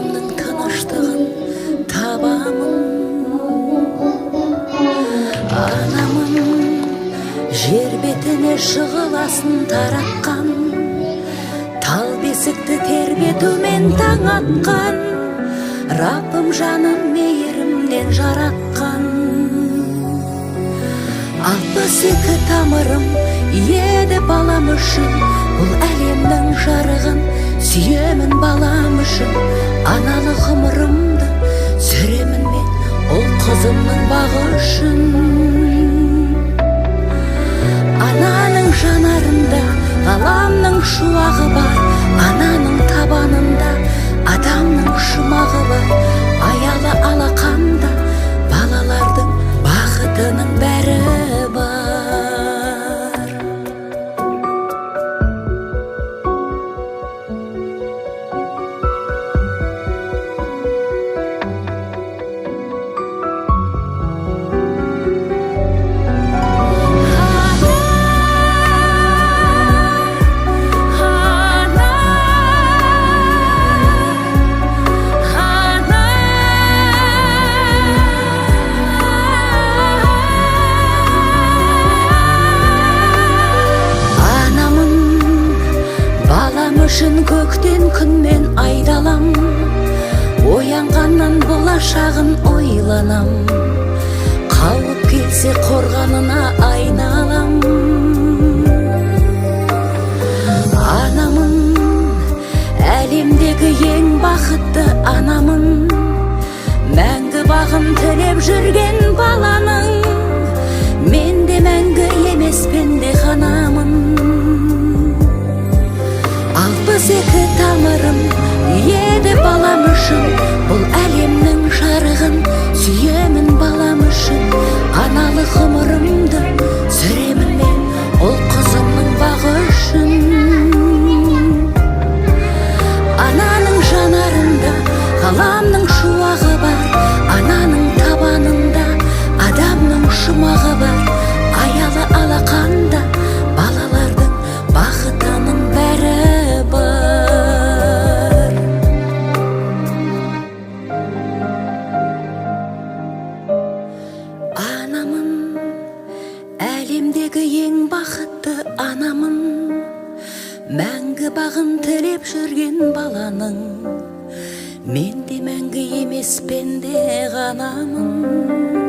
жанымның тыныштығын табамын. Анамын жер бетіне жығыласын таратқан, тал бесікті тербетумен таң атқан, Раббым жанын мейірімнен жаратқан. 62 тамырым еді балам үшін, бұл әлемнің жарығын сүйемін балам үшін. Аналық ғұмырымды сүремін мен ол қызымның бағы үшін. Ананың жанарында ғаламның шуағы бар, ананың табанында адамның жұмағы бар. Аялы алақанда балалардың бақытының бәрі бар. Үшін көктен күнмен айдалам, оянғаннан болашағын ойланам. Қауіп келсе қорғанына айналам. Анамын, әлемдегі ең бақытты анамын, мәңгі бағын тілеп жүрген баланың. Мен де мәңгі емес пенде ғанамын. 62 тамырым еді балам үшін, бұл әлемнің жарығын сүйемін балам үшін. Аналық ғұмырымды сүремін мен ол қызымның бағы үшін. Ананың жанарында ғаламның шуағы бар, ананың табанында адамның жұмағы бар. Аялы алақанда балалардың бақытының бәрі бар. Анамын, әлемдегі ең бақытты анамын, мәңгі бағын тілеп жүрген баланың. Мен де мәңгі емес пенде ғанамын.